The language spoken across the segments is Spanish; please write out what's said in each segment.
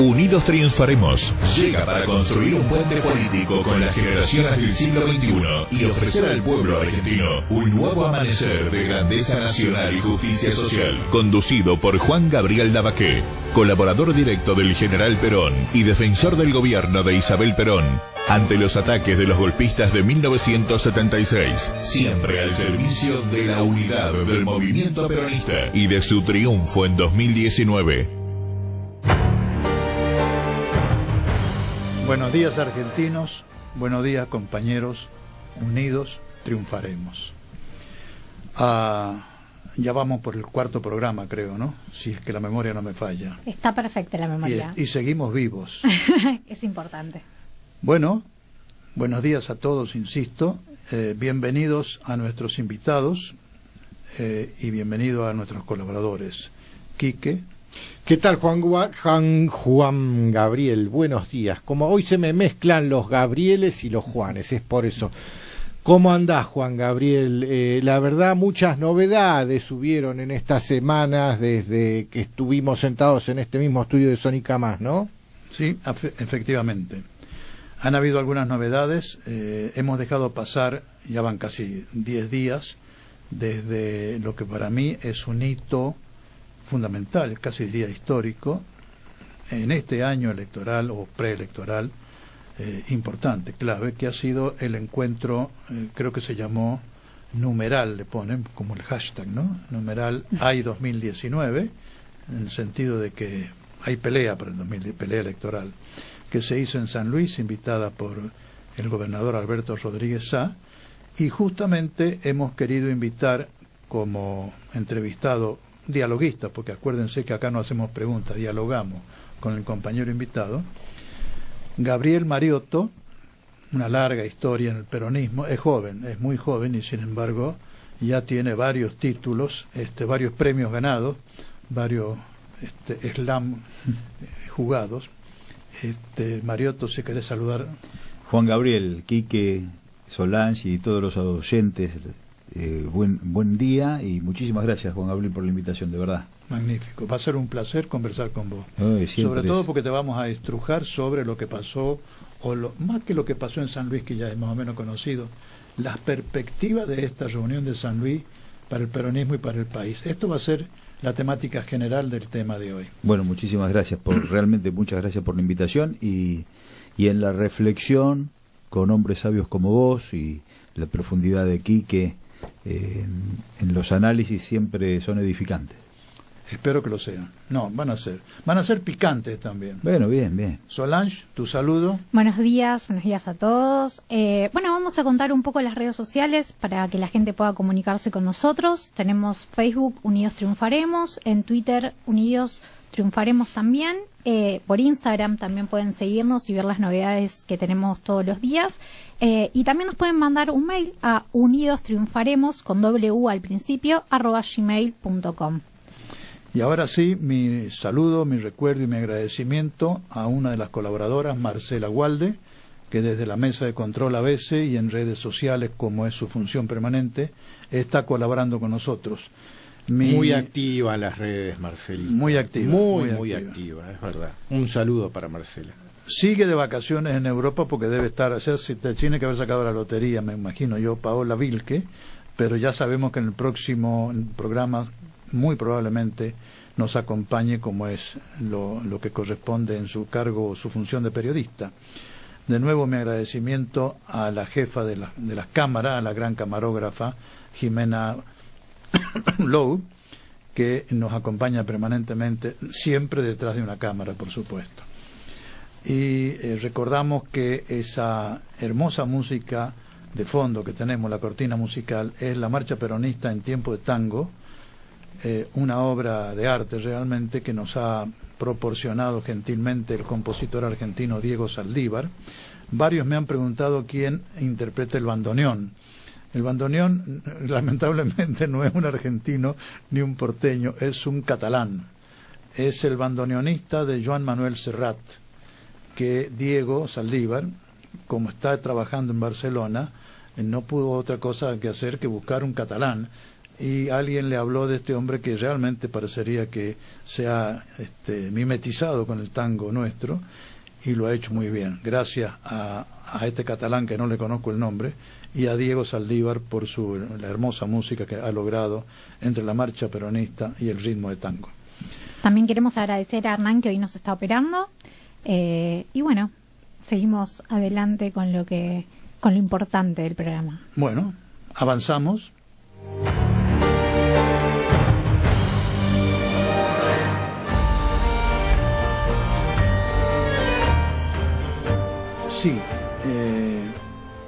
Unidos triunfaremos. Llega para construir un puente político con las generaciones del siglo XXI y ofrecer al pueblo argentino un nuevo amanecer de grandeza nacional y justicia social. Conducido por Juan Gabriel Lavaqué, colaborador directo del general Perón y defensor del gobierno de Isabel Perón, ante los ataques de los golpistas de 1976, siempre al servicio de la unidad del movimiento peronista y de su triunfo en 2019. Buenos días, argentinos, buenos días, compañeros, unidos triunfaremos. Ya vamos por el cuarto programa, creo, ¿no? Si es que la memoria no me falla. Está perfecta la memoria. Y seguimos vivos. Es importante. Bueno, buenos días a todos, insisto. Bienvenidos a nuestros invitados y bienvenidos a nuestros colaboradores. Quique. ¿Qué tal, Juan Gabriel? Buenos días. Como hoy se me mezclan los Gabrieles y los Juanes, es por eso. ¿Cómo andás, Juan Gabriel? La verdad, muchas novedades hubieron en estas semanas desde que estuvimos sentados en este mismo estudio de Sónica Más, ¿no? Sí, efectivamente. Han habido algunas novedades. Hemos dejado pasar, ya van casi 10 días, desde lo que para mí es un hito fundamental, casi diría histórico, en este año electoral o preelectoral importante, clave, que ha sido el encuentro, creo que se llamó numeral, le ponen como el hashtag, ¿no? Numeral AI 2019, en el sentido de que hay pelea para el 2010, pelea electoral, que se hizo en San Luis, invitada por el gobernador Alberto Rodríguez Sá, y justamente hemos querido invitar como entrevistado dialoguista, porque acuérdense que acá no hacemos preguntas, dialogamos con el compañero invitado, Gabriel Mariotto, una larga historia en el peronismo, es joven, es muy joven y sin embargo ya tiene varios títulos, varios premios ganados, varios slam jugados. Mariotto, si querés saludar. Juan Gabriel, Quique, Solange y todos los oyentes, buen día y muchísimas gracias, Juan Gabriel, por la invitación, de verdad. Magnífico, va a ser un placer conversar con vos, sobre todo porque te vamos a estrujar sobre lo que pasó, más que lo que pasó en San Luis, que ya es más o menos conocido, las perspectivas de esta reunión de San Luis para el peronismo y para el país. Esto va a ser la temática general del tema de hoy. Bueno, muchísimas gracias, realmente muchas gracias por la invitación y en la reflexión con hombres sabios como vos y la profundidad de Quique en los análisis siempre son edificantes. Espero que lo sean. No, van a ser picantes también. Bueno, bien. Solange, tu saludo. Buenos días a todos. Bueno, vamos a contar un poco las redes sociales para que la gente pueda comunicarse con nosotros. Tenemos Facebook, Unidos Triunfaremos, en Twitter, Unidos Triunfaremos también. Por Instagram también pueden seguirnos y ver las novedades que tenemos todos los días. Y también nos pueden mandar un mail a unidostriunfaremos con .u al principio @gmail.com. Y ahora sí, mi saludo, mi recuerdo y mi agradecimiento a una de las colaboradoras, Marcela Gualde, que desde la mesa de control ABC y en redes sociales, como es su función permanente, está colaborando con nosotros. Muy activa en las redes, Marcelita. Muy activa. Muy activa, es verdad. Un saludo para Marcela. Sigue de vacaciones en Europa porque debe estar, tiene que haber sacado la lotería, me imagino yo, Paola Vilke, pero ya sabemos que en el próximo programa muy probablemente nos acompañe, como es lo que corresponde en su cargo o su función de periodista. De nuevo mi agradecimiento a la jefa de las cámaras, a la gran camarógrafa Jimena Lowe, que nos acompaña permanentemente, siempre detrás de una cámara, por supuesto. Y recordamos que esa hermosa música de fondo que tenemos, la cortina musical, es la Marcha Peronista en tiempo de tango, una obra de arte realmente que nos ha proporcionado gentilmente el compositor argentino Diego Saldívar. Varios me han preguntado quién interpreta el bandoneón. El bandoneón lamentablemente no es un argentino ni un porteño, es un catalán. Es el bandoneonista de Joan Manuel Serrat, que Diego Saldívar, como está trabajando en Barcelona, no pudo otra cosa que hacer que buscar un catalán y alguien le habló de este hombre que realmente parecería que se ha mimetizado con el tango nuestro, y lo ha hecho muy bien, gracias a este catalán que no le conozco el nombre, y a Diego Saldívar por la hermosa música que ha logrado entre la marcha peronista y el ritmo de tango. También queremos agradecer a Hernán, que hoy nos está operando, y bueno, seguimos adelante con lo importante del programa. Bueno, avanzamos. Sí,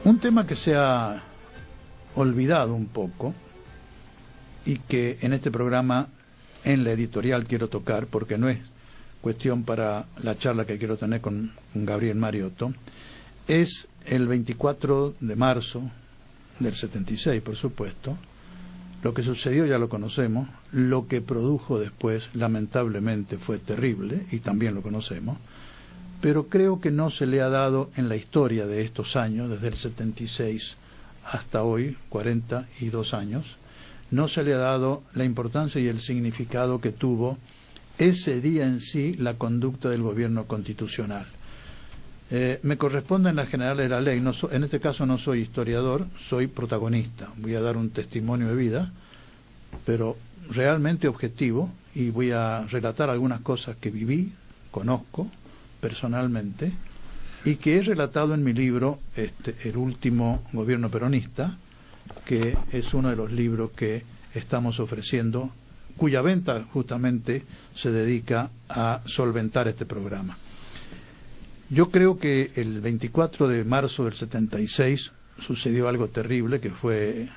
un tema que se ha olvidado un poco y que en este programa, en la editorial, quiero tocar, porque no es cuestión para la charla que quiero tener con Gabriel Mariotto, es el 24 de marzo del 76, por supuesto. Lo que sucedió ya lo conocemos, lo que produjo después, lamentablemente, fue terrible, y también lo conocemos, pero creo que no se le ha dado en la historia de estos años, desde el 76 hasta hoy, 42 años, no se le ha dado la importancia y el significado que tuvo ese día en sí la conducta del gobierno constitucional. Me corresponde en las generales de la ley, en este caso no soy historiador, soy protagonista, voy a dar un testimonio de vida, pero realmente objetivo, y voy a relatar algunas cosas que viví, conozco personalmente, y que he relatado en mi libro, El último gobierno peronista, que es uno de los libros que estamos ofreciendo, cuya venta justamente se dedica a solventar este programa. Yo creo que el 24 de marzo del 76 sucedió algo terrible, que fue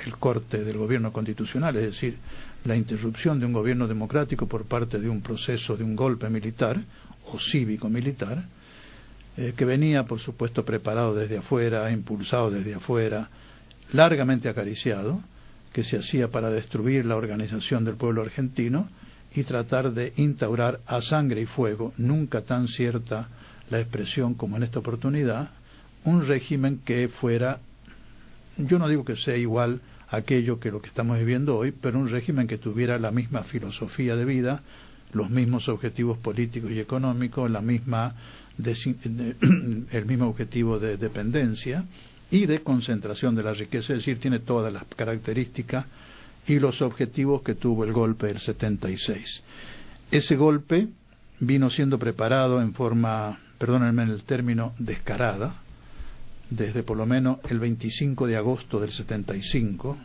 el corte del gobierno constitucional, es decir, la interrupción de un gobierno democrático por parte de un proceso de un golpe militar o cívico-militar, que venía, por supuesto, preparado desde afuera, impulsado desde afuera, largamente acariciado, que se hacía para destruir la organización del pueblo argentino y tratar de instaurar a sangre y fuego, nunca tan cierta la expresión como en esta oportunidad, un régimen que fuera, yo no digo que sea igual a aquello que lo que estamos viviendo hoy, pero un régimen que tuviera la misma filosofía de vida, los mismos objetivos políticos y económicos, el mismo objetivo de dependencia y de concentración de la riqueza, es decir, tiene todas las características y los objetivos que tuvo el golpe del 76. Ese golpe vino siendo preparado en forma, perdónenme el término, descarada, desde por lo menos el 25 de agosto del 75.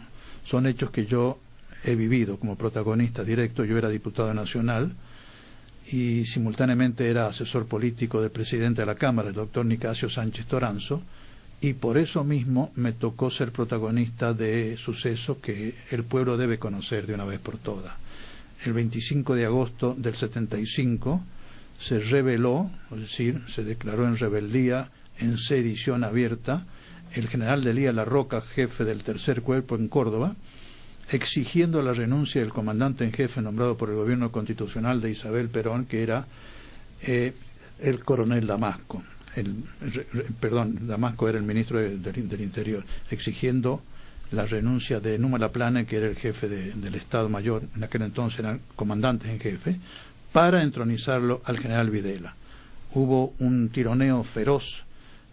Son hechos que yo he vivido como protagonista directo. Yo era diputado nacional y simultáneamente era asesor político del presidente de la Cámara, el doctor Nicasio Sánchez Toranzo, y por eso mismo me tocó ser protagonista de sucesos que el pueblo debe conocer de una vez por todas. El 25 de agosto del 75 se rebeló, es decir, se declaró en rebeldía, en sedición abierta, el general de Elías Larroca, jefe del Tercer Cuerpo en Córdoba, exigiendo la renuncia del comandante en jefe nombrado por el gobierno constitucional de Isabel Perón, que era el coronel Damasco. Damasco era el ministro del Interior, exigiendo la renuncia de Numa Laplane, que era el jefe del Estado Mayor, en aquel entonces eran comandantes en jefe, para entronizarlo al general Videla. Hubo un tironeo feroz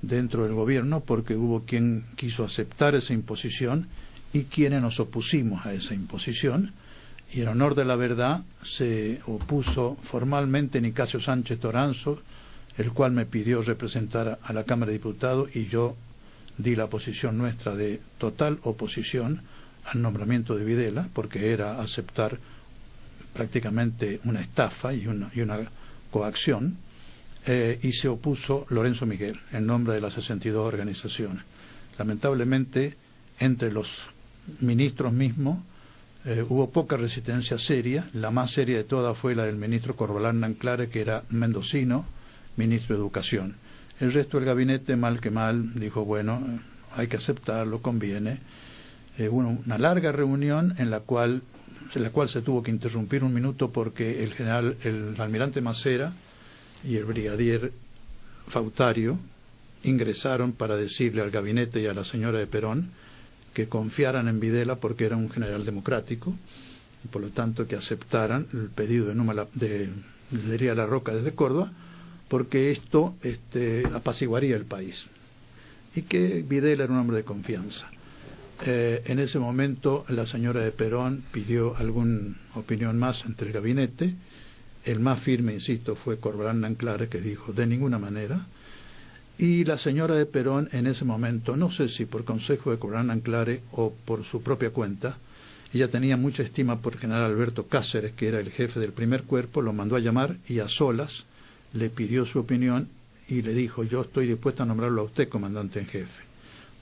dentro del gobierno porque hubo quien quiso aceptar esa imposición y quienes nos opusimos a esa imposición, y en honor de la verdad se opuso formalmente Nicasio Sánchez Toranzo, el cual me pidió representar a la Cámara de Diputados, y yo di la posición nuestra de total oposición al nombramiento de Videla, porque era aceptar prácticamente una estafa y una coacción, y se opuso Lorenzo Miguel, en nombre de las 62 organizaciones. Lamentablemente, entre los ministros mismos hubo poca resistencia seria. La más seria de todas fue la del ministro Corbalán Nanclare, que era mendocino, ministro de Educación. El resto del gabinete, mal que mal, dijo, bueno, hay que aceptarlo, conviene. Hubo una larga reunión en la cual se tuvo que interrumpir un minuto porque el almirante Macera y el brigadier Fautario ingresaron para decirle al gabinete y a la señora de Perón que confiaran en Videla porque era un general democrático, y por lo tanto que aceptaran el pedido de Darío Larroca desde Córdoba, porque esto apaciguaría el país, y que Videla era un hombre de confianza. En ese momento la señora de Perón pidió alguna opinión más entre el gabinete. El más firme, insisto, fue Corbalán Nanclares, que dijo de ninguna manera. Y la señora de Perón en ese momento, no sé si por consejo de Corbalán Nanclares o por su propia cuenta, ella tenía mucha estima por el general Alberto Cáceres, que era el jefe del primer cuerpo, lo mandó a llamar y a solas le pidió su opinión y le dijo: yo estoy dispuesta a nombrarlo a usted comandante en jefe,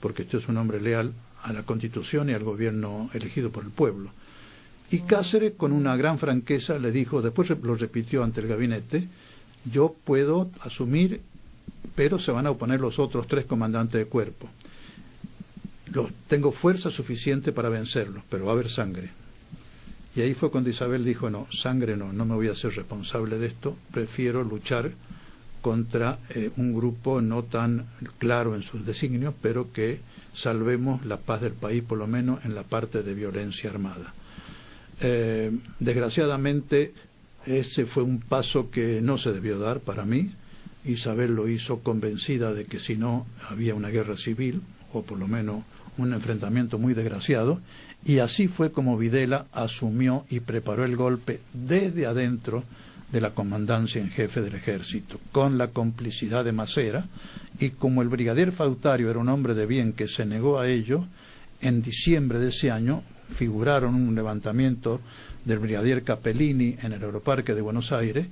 porque usted es un hombre leal a la Constitución y al gobierno elegido por el pueblo. Y Cáceres, con una gran franqueza, le dijo, después lo repitió ante el gabinete: yo puedo asumir, pero se van a oponer los otros 3 comandantes de cuerpo. Tengo fuerza suficiente para vencerlos, pero va a haber sangre. Y ahí fue cuando Isabel dijo: no, sangre no me voy a hacer responsable de esto, prefiero luchar contra un grupo no tan claro en sus designios, pero que salvemos la paz del país, por lo menos en la parte de violencia armada. Desgraciadamente, ese fue un paso que no se debió dar para mí. Isabel lo hizo convencida de que si no había una guerra civil, o por lo menos un enfrentamiento muy desgraciado, y así fue como Videla asumió y preparó el golpe desde adentro de la comandancia en jefe del ejército, con la complicidad de Macera, y como el brigadier Fautario era un hombre de bien que se negó a ello, en diciembre de ese año figuraron un levantamiento del brigadier Capellini en el Aeroparque de Buenos Aires,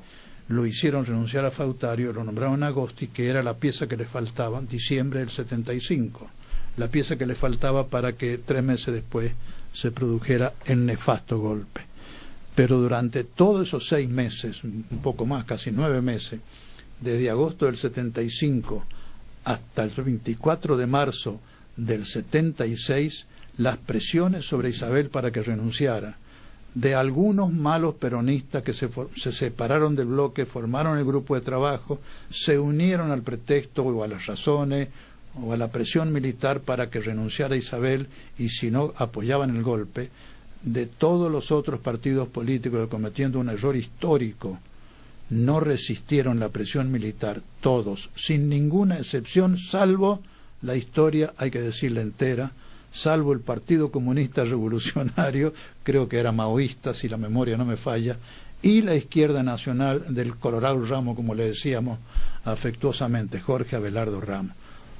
lo hicieron renunciar a Fautario, lo nombraron Agosti, que era la pieza que le faltaba, diciembre del 75, la pieza que le faltaba para que 3 meses después se produjera el nefasto golpe. Pero durante todos esos 6 meses, un poco más, casi 9 meses, desde agosto del 75 hasta el 24 de marzo del 76, las presiones sobre Isabel para que renunciara, de algunos malos peronistas que se separaron del bloque, formaron el grupo de trabajo, se unieron al pretexto o a las razones o a la presión militar para que renunciara Isabel, y si no apoyaban el golpe, de todos los otros partidos políticos cometiendo un error histórico, no resistieron la presión militar, todos, sin ninguna excepción, salvo la historia, hay que decirla entera, salvo el Partido Comunista Revolucionario, creo que era maoísta, si la memoria no me falla, y la izquierda nacional del Colorado Ramos, como le decíamos afectuosamente, Jorge Abelardo Ramos.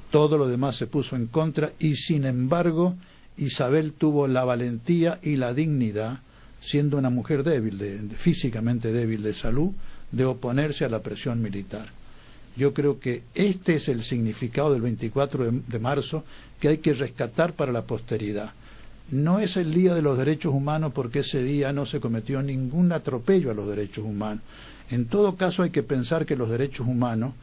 Todo lo demás se puso en contra, y sin embargo Isabel tuvo la valentía y la dignidad, siendo una mujer débil, físicamente débil de salud, de oponerse a la presión militar. Yo creo que este es el significado del 24 de marzo que hay que rescatar para la posteridad. No es el Día de los Derechos Humanos porque ese día no se cometió ningún atropello a los derechos humanos. En todo caso hay que pensar que los derechos humanos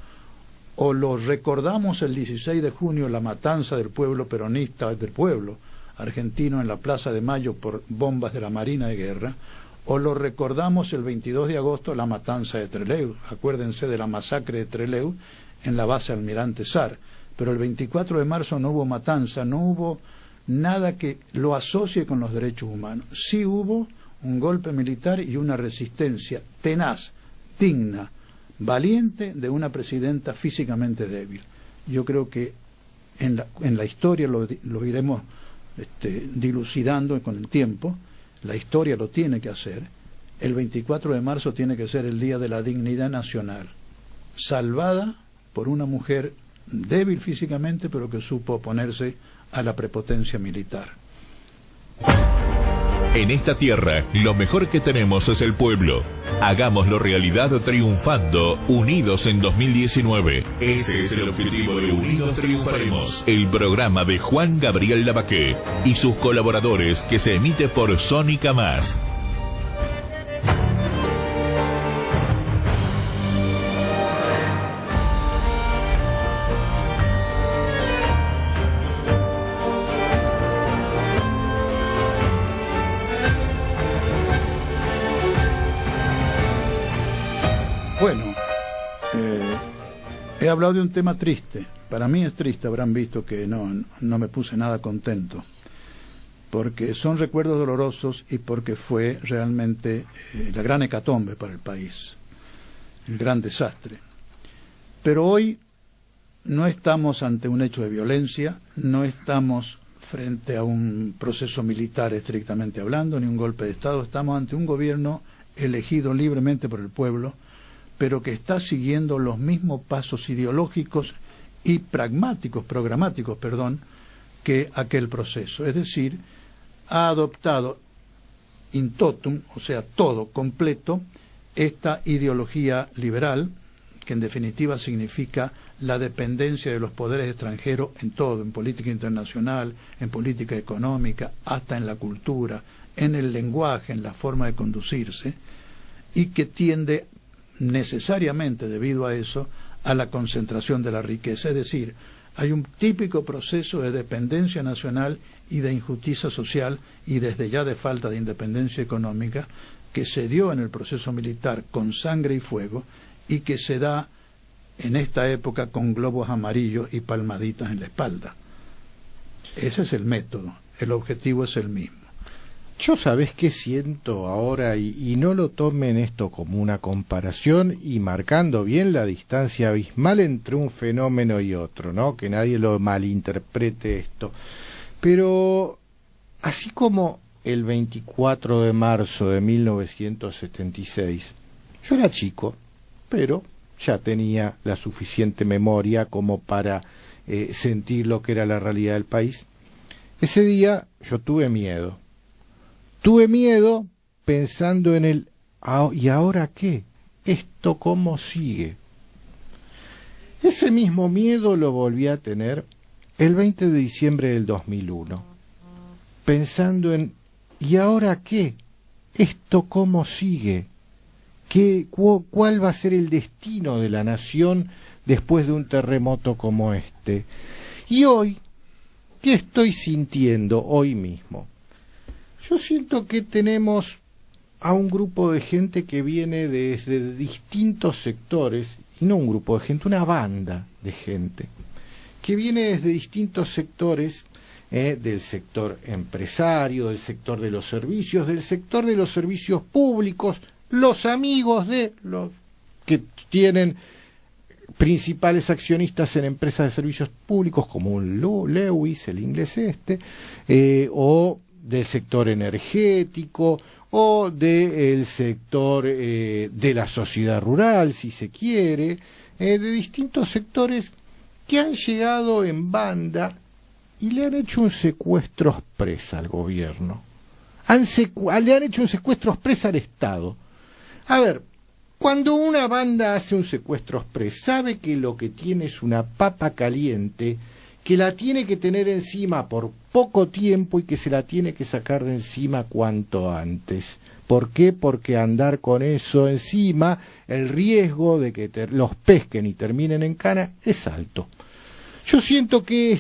o los recordamos el 16 de junio, la matanza del pueblo peronista, del pueblo argentino en la Plaza de Mayo por bombas de la Marina de Guerra, o lo recordamos el 22 de agosto, la matanza de Trelew. Acuérdense de la masacre de Trelew en la base Almirante Sar. Pero el 24 de marzo no hubo matanza, no hubo nada que lo asocie con los derechos humanos. Sí hubo un golpe militar y una resistencia tenaz, digna, valiente de una presidenta físicamente débil. Yo creo que en la historia lo iremos dilucidando con el tiempo. La historia lo tiene que hacer. El 24 de marzo tiene que ser el Día de la Dignidad Nacional, salvada por una mujer débil físicamente, pero que supo oponerse a la prepotencia militar. En esta tierra, lo mejor que tenemos es el pueblo. Hagámoslo realidad triunfando, unidos en 2019. Ese es el objetivo de Unidos Triunfaremos, el programa de Juan Gabriel Lavaqué y sus colaboradores, que se emite por Sónica Más. Bueno, he hablado de un tema triste. Para mí es triste, habrán visto que no me puse nada contento. porque son recuerdos dolorosos y porque fue realmente la gran hecatombe para el país, el gran desastre. Pero hoy no estamos ante un hecho de violencia, no estamos frente a un proceso militar estrictamente hablando, ni un golpe de Estado, estamos ante un gobierno elegido libremente por el pueblo, pero que está siguiendo los mismos pasos ideológicos y programáticos, que aquel proceso. Es decir, ha adoptado in totum, o sea, todo completo, esta ideología liberal, que en definitiva significa la dependencia de los poderes extranjeros en todo, en política internacional, en política económica, hasta en la cultura, en el lenguaje, en la forma de conducirse, y que tiende necesariamente, debido a eso, a la concentración de la riqueza. Es decir, hay un típico proceso de dependencia nacional y de injusticia social, y desde ya de falta de independencia económica, que se dio en el proceso militar con sangre y fuego, y que se da en esta época con globos amarillos y palmaditas en la espalda. Ese es el método, el objetivo es el mismo. Yo sabés qué siento ahora, y no lo tomen esto como una comparación, y marcando bien la distancia abismal entre un fenómeno y otro, ¿no? Que nadie lo malinterprete esto. Pero así como el 24 de marzo de 1976, yo era chico, pero ya tenía la suficiente memoria como para sentir lo que era la realidad del país. Ese día yo tuve miedo. Tuve miedo pensando en el ¿y ahora qué? ¿Esto cómo sigue? Ese mismo miedo lo volví a tener el 20 de diciembre del 2001, pensando en ¿y ahora qué? ¿Esto cómo sigue? ¿Cuál va a ser el destino de la nación después de un terremoto como este? Y hoy, ¿qué estoy sintiendo hoy mismo? Yo siento que tenemos a un grupo de gente que viene desde distintos sectores, y no un grupo de gente, una banda de gente, que viene desde distintos sectores, del sector empresario, del sector de los servicios públicos, los amigos de los que tienen principales accionistas en empresas de servicios públicos como un Lewis, el inglés o del sector energético, o del sector de la sociedad rural, si se quiere, de distintos sectores que han llegado en banda y le han hecho un secuestro express al gobierno. Le han hecho un secuestro express al Estado. A ver, cuando una banda hace un secuestro express, sabe que lo que tiene es una papa caliente, que la tiene que tener encima por poco tiempo y que se la tiene que sacar de encima cuanto antes. ¿Por qué? Porque andar con eso encima, el riesgo de que los pesquen y terminen en cana es alto. Yo siento que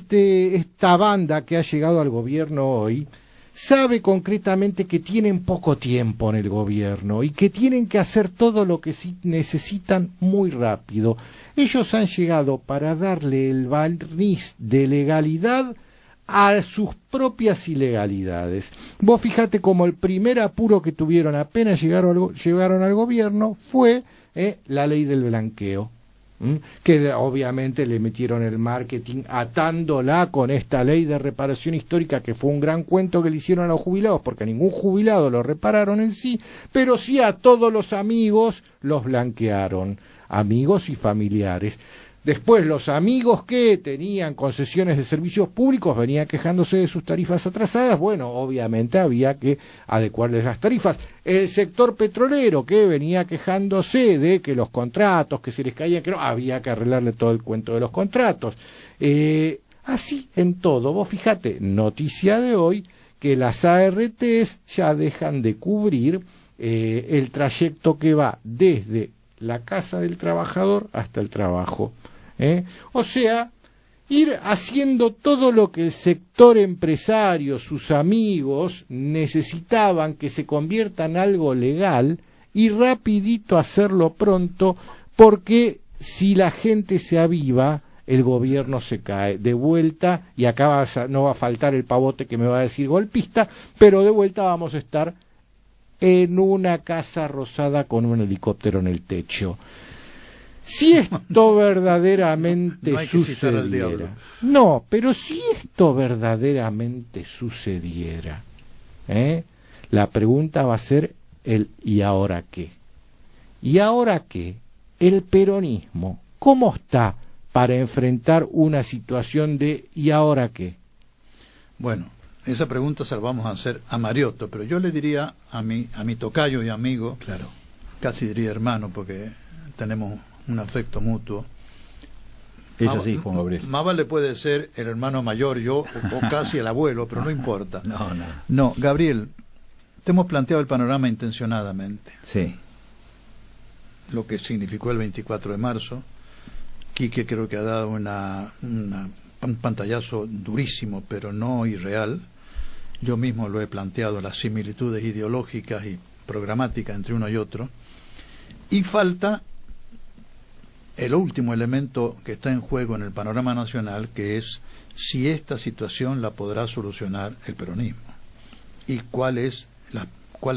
esta banda que ha llegado al gobierno hoy sabe concretamente que tienen poco tiempo en el gobierno y que tienen que hacer todo lo que necesitan muy rápido. Ellos han llegado para darle el barniz de legalidad a sus propias ilegalidades. Vos fíjate como el primer apuro que tuvieron apenas llegaron al gobierno fue la ley del blanqueo, que obviamente le metieron el marketing atándola con esta ley de reparación histórica, que fue un gran cuento que le hicieron a los jubilados, porque a ningún jubilado lo repararon en sí, pero sí a todos los amigos los blanquearon, amigos y familiares. Después los amigos que tenían concesiones de servicios públicos venían quejándose de sus tarifas atrasadas. Bueno, obviamente había que adecuarles las tarifas. El sector petrolero que venía quejándose de que los contratos, que se les caían, que no, había que arreglarle todo el cuento de los contratos. Así en todo. Vos fíjate, noticia de hoy, que las ARTs ya dejan de cubrir el trayecto que va desde la casa del trabajador hasta el trabajo. O sea, ir haciendo todo lo que el sector empresario, sus amigos, necesitaban que se convierta en algo legal, y rapidito hacerlo pronto, porque si la gente se aviva, el gobierno se cae. De vuelta, y acá no va a faltar el pavote que me va a decir golpista, pero de vuelta vamos a estar en una casa rosada con un helicóptero en el techo. Si esto verdaderamente no hay que citar al diablo. sucediera, no, pero si esto verdaderamente sucediera, la pregunta va a ser ¿y ahora qué? ¿Y ahora qué? El peronismo, ¿cómo está para enfrentar una situación de ¿y ahora qué? Bueno, esa pregunta se la vamos a hacer a Mariotto, pero yo le diría a mi tocayo y amigo, Claro. casi diría hermano, porque tenemos un afecto mutuo. Es así, Juan Gabriel. Más vale puede ser el hermano mayor, yo, o casi el abuelo, pero no importa. No. No, Gabriel, te hemos planteado el panorama intencionadamente. Sí. Lo que significó el 24 de marzo. Quique creo que ha dado un pantallazo durísimo, pero no irreal. Yo mismo lo he planteado, las similitudes ideológicas y programáticas entre uno y otro. Y falta el último elemento que está en juego en el panorama nacional, que es si esta situación la podrá solucionar el peronismo. Y cuáles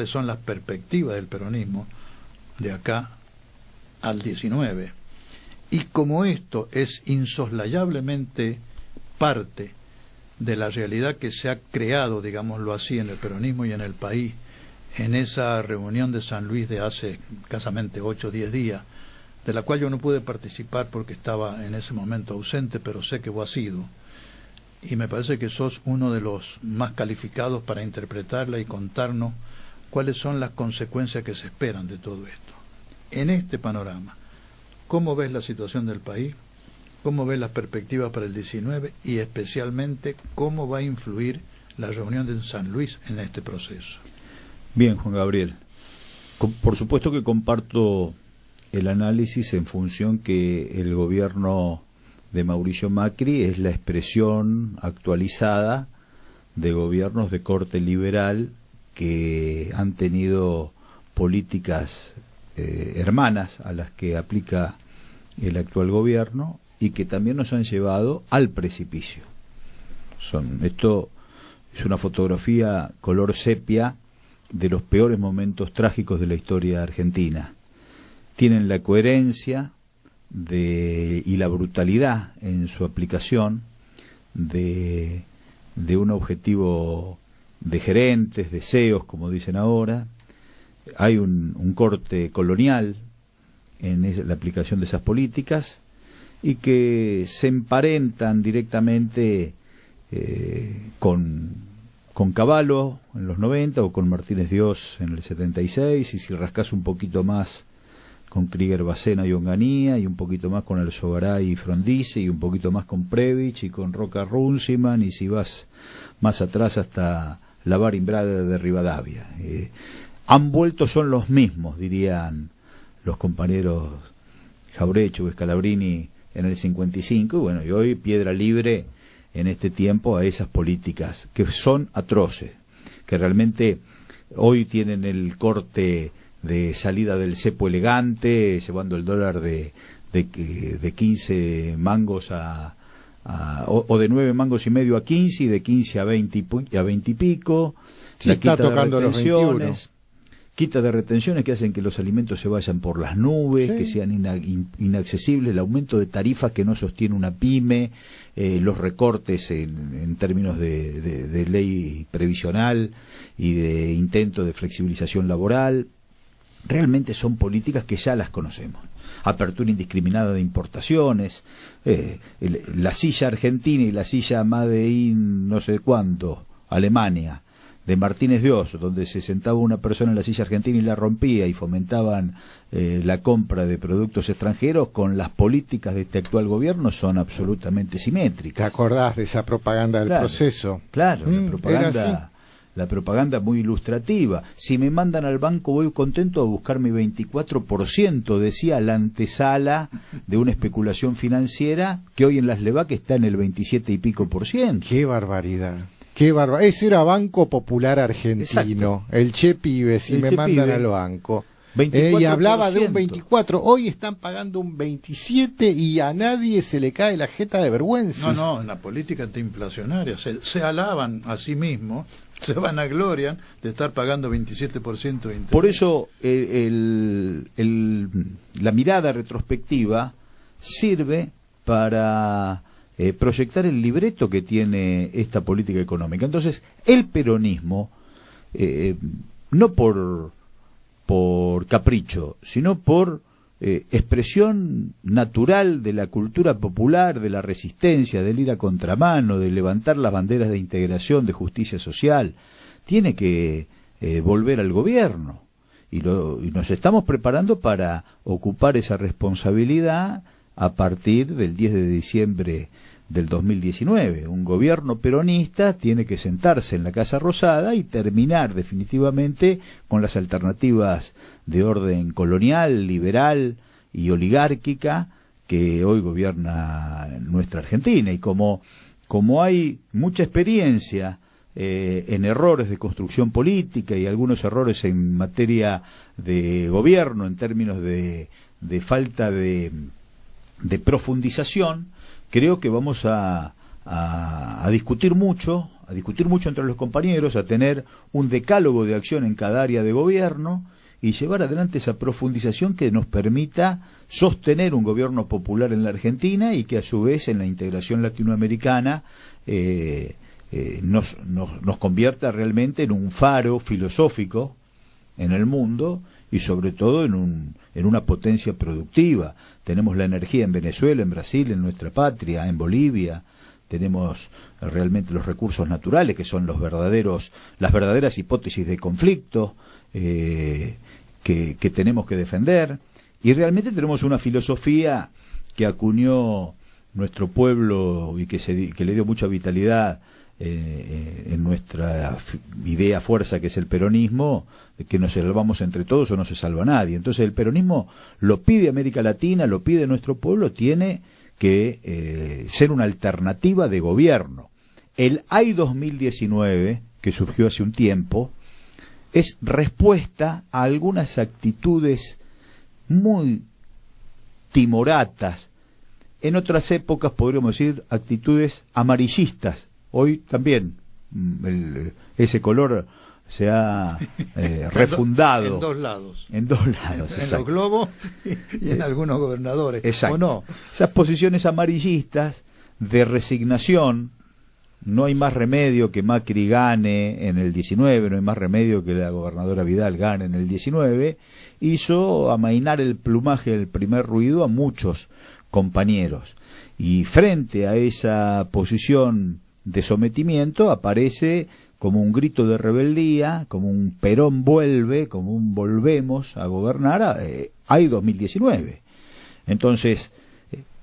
son las perspectivas del peronismo de acá al 19. Y como esto es insoslayablemente parte de la realidad que se ha creado, digámoslo así, en el peronismo y en el país, en esa reunión de San Luis de hace escasamente 8 o 10 días, de la cual yo no pude participar porque estaba en ese momento ausente, pero sé que vos has ido, y me parece que sos uno de los más calificados para interpretarla y contarnos cuáles son las consecuencias que se esperan de todo esto. En este panorama, ¿cómo ves la situación del país? ¿Cómo ves las perspectivas para el 19? Y especialmente, ¿cómo va a influir la reunión de San Luis en este proceso? Bien, Juan Gabriel. Por supuesto que comparto el análisis en función que el gobierno de Mauricio Macri es la expresión actualizada de gobiernos de corte liberal que han tenido políticas hermanas a las que aplica el actual gobierno y que también nos han llevado al precipicio. Esto es una fotografía color sepia de los peores momentos trágicos de la historia argentina. Tienen la coherencia y la brutalidad en su aplicación de un objetivo de gerentes, de CEOs, como dicen ahora. Hay un corte colonial en la aplicación de esas políticas y que se emparentan directamente con Cavallo en los 90 o con Martínez Dios en el 76, y si rascas un poquito más con Krieger Bacena y Onganía, y un poquito más con el Sogaray y Frondizi, y un poquito más con Previch y con Roca Runciman, y si vas más atrás hasta la Barimbrada de Rivadavia. Han vuelto, son los mismos, dirían los compañeros Jaureche o Scalabrini en el 55, y bueno, y hoy piedra libre en este tiempo a esas políticas que son atroces, que realmente hoy tienen el corte de salida del cepo elegante, llevando el dólar de 15 mangos o de 9 mangos y medio a 15, y de 15 a 20 y pico. Sí, la está quita tocando de los 21. Quita de retenciones que hacen que los alimentos se vayan por las nubes, sí, que sean inaccesibles, el aumento de tarifas que no sostiene una pyme, los recortes en términos de ley previsional y de intento de flexibilización laboral. Realmente son políticas que ya las conocemos. Apertura indiscriminada de importaciones, la silla argentina y la silla Made in no sé cuánto, Alemania, de Martínez Dios, donde se sentaba una persona en la silla argentina y la rompía, y fomentaban la compra de productos extranjeros, con las políticas de este actual gobierno son absolutamente simétricas. ¿Te acordás de esa propaganda del proceso? Claro, era la propaganda muy ilustrativa. Si me mandan al banco voy contento a buscar mi 24%, decía la antesala de una especulación financiera que hoy en las LEVAC está en el 27 y pico %. ¡Qué barbaridad! ¡Qué barbaridad! Ese era Banco Popular Argentino. Exacto. El Che Pibe, si El me Che mandan Pibe. al banco. Y hablaba de un 24, hoy están pagando un 27 y a nadie se le cae la jeta de vergüenza. No, en la política antiinflacionaria se alaban a sí mismos, se vanaglorian de estar pagando 27% de interés. Por eso la mirada retrospectiva sirve para proyectar el libreto que tiene esta política económica. Entonces, el peronismo, no por capricho, sino por expresión natural de la cultura popular, de la resistencia, del ir a contramano, de levantar las banderas de integración, de justicia social, tiene que volver al gobierno. Y nos estamos preparando para ocupar esa responsabilidad a partir del 10 de diciembre del 2019. Un gobierno peronista tiene que sentarse en la Casa Rosada y terminar definitivamente con las alternativas de orden colonial, liberal y oligárquica que hoy gobierna nuestra Argentina. Y como hay mucha experiencia en errores de construcción política y algunos errores en materia de gobierno en términos de falta de profundización, creo que vamos a discutir mucho entre los compañeros, a tener un decálogo de acción en cada área de gobierno y llevar adelante esa profundización que nos permita sostener un gobierno popular en la Argentina y que a su vez en la integración latinoamericana nos convierta realmente en un faro filosófico en el mundo y sobre todo en una potencia productiva. Tenemos la energía en Venezuela, en Brasil, en nuestra patria, en Bolivia. Tenemos realmente los recursos naturales, que son las verdaderas hipótesis de conflicto que tenemos que defender. Y realmente tenemos una filosofía que acuñó nuestro pueblo y que le dio mucha vitalidad en nuestra idea fuerza, que es el peronismo, que nos salvamos entre todos o no se salva nadie. Entonces el peronismo lo pide América Latina, lo pide nuestro pueblo, tiene que ser una alternativa de gobierno. El AI 2019, que surgió hace un tiempo, es respuesta a algunas actitudes muy timoratas, en otras épocas podríamos decir actitudes amarillistas. Hoy también ese color se ha refundado. En dos lados. En dos lados, en los globos y en algunos gobernadores. Exacto. ¿O no? Esas posiciones amarillistas de resignación, no hay más remedio que Macri gane en el 19, no hay más remedio que la gobernadora Vidal gane en el 19, hizo amainar el plumaje del primer ruido a muchos compañeros. Y frente a esa posición de sometimiento aparece como un grito de rebeldía, como un Perón vuelve, como un volvemos a gobernar, hay 2019. Entonces,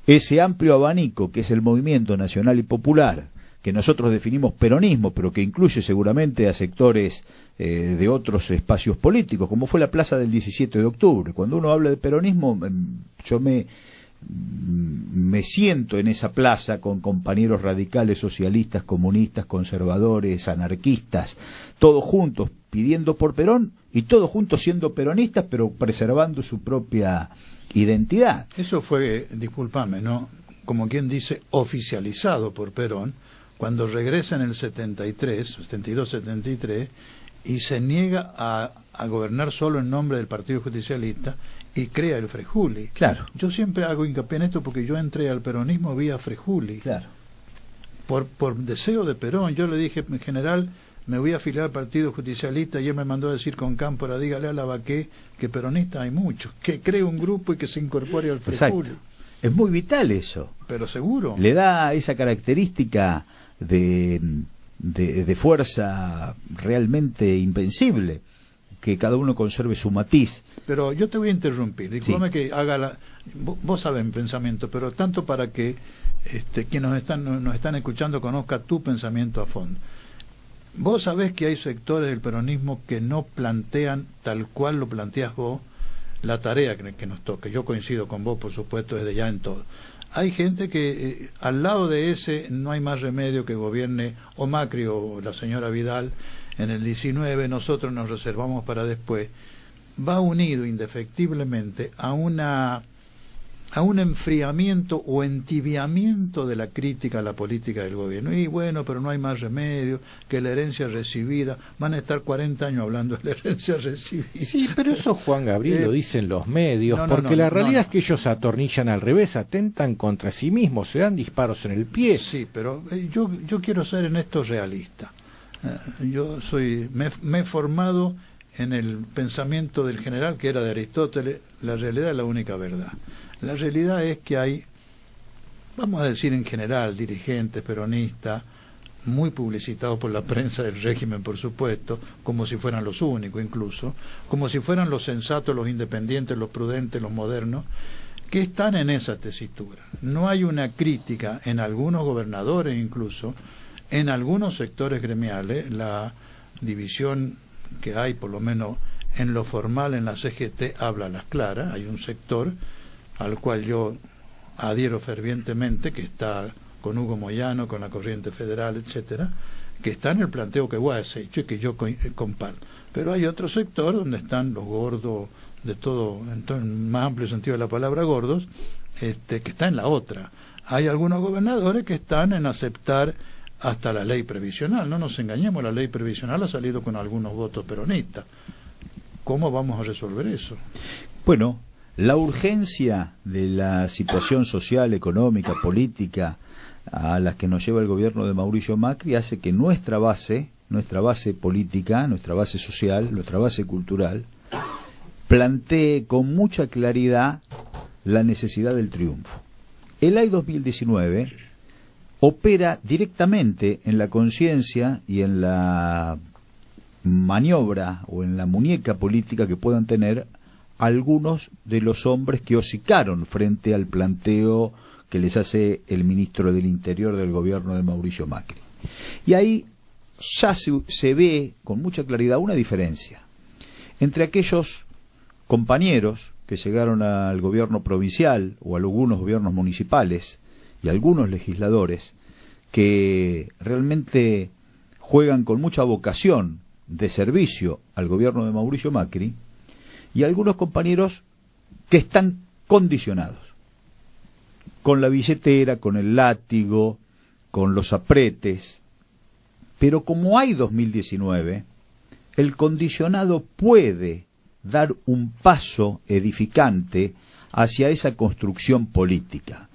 ese amplio abanico que es el movimiento nacional y popular, que nosotros definimos peronismo, pero que incluye seguramente a sectores de otros espacios políticos, como fue la plaza del 17 de octubre. Cuando uno habla de peronismo, yo me siento en esa plaza con compañeros radicales, socialistas, comunistas, conservadores, anarquistas, todos juntos pidiendo por Perón y todos juntos siendo peronistas, pero preservando su propia identidad. Eso fue, discúlpame, ¿no? Como quien dice, oficializado por Perón, cuando regresa en el 72-73, y se niega a gobernar solo en nombre del Partido Justicialista, y crea el Frejuli. Claro. Yo siempre hago hincapié en esto porque yo entré al peronismo vía Frejuli. Claro. Por deseo de Perón. Yo le dije, en general, me voy a afiliar al Partido Justicialista, y él me mandó a decir con Cámpora, dígale a Lavaqué que peronistas hay muchos, que cree un grupo y que se incorpore al Frejuli. Exacto. Es muy vital eso. Pero seguro. Le da esa característica de fuerza realmente invencible, que cada uno conserve su matiz. Pero yo te voy a interrumpir, discúlpame Sí. que haga vos sabés mi pensamiento, pero tanto para que quienes nos están escuchando conozca tu pensamiento a fondo. Vos sabés que hay sectores del peronismo que no plantean tal cual lo planteas vos la tarea que nos toca. Yo coincido con vos, por supuesto, desde ya en todo. Hay gente que al lado de ese no hay más remedio que gobierne o Macri o la señora Vidal en el 19, nosotros nos reservamos para después. va unido indefectiblemente a un enfriamiento o entibiamiento de la crítica a la política del gobierno. Y bueno, pero no hay más remedio, que la herencia recibida, van a estar 40 años hablando de la herencia recibida. Sí, pero eso, Juan Gabriel, lo dicen los medios, porque la realidad es que ellos atornillan al revés, atentan contra sí mismos, se dan disparos en el pie. Sí, pero yo quiero ser en esto realista. Me he formado en el pensamiento del general, que era de Aristóteles. La realidad es la única verdad. La realidad es que hay, vamos a decir en general, dirigentes peronistas, muy publicitados por la prensa del régimen, por supuesto, como si fueran los únicos incluso, como si fueran los sensatos, los independientes, los prudentes, los modernos, que están en esa tesitura. No hay una crítica en algunos gobernadores incluso, en algunos sectores gremiales, la división que hay, por lo menos en lo formal en la CGT, habla a las claras. Hay un sector al cual yo adhiero fervientemente, que está con Hugo Moyano, con la Corriente Federal, etcétera, que está en el planteo que vos has hecho y que yo comparto. Pero hay otro sector donde están los gordos, de todo, en el más amplio sentido de la palabra gordos, que está en la otra. Hay algunos gobernadores que están en aceptar hasta la ley previsional. No nos engañemos, la ley previsional ha salido con algunos votos peronistas. ¿Cómo vamos a resolver eso? Bueno, la urgencia de la situación social, económica, política a la que nos lleva el gobierno de Mauricio Macri hace que nuestra base política, nuestra base social, nuestra base cultural, plantee con mucha claridad la necesidad del triunfo. El AI 2019 opera directamente en la conciencia y en la maniobra o en la muñeca política que puedan tener algunos de los hombres que hocicaron frente al planteo que les hace el ministro del Interior del gobierno de Mauricio Macri. Y ahí ya se ve con mucha claridad una diferencia entre aquellos compañeros que llegaron al gobierno provincial o a algunos gobiernos municipales y algunos legisladores que realmente juegan con mucha vocación de servicio al gobierno de Mauricio Macri, y algunos compañeros que están condicionados con la billetera, con el látigo, con los apretes. Pero como hay 2019, el condicionado puede dar un paso edificante hacia esa construcción política.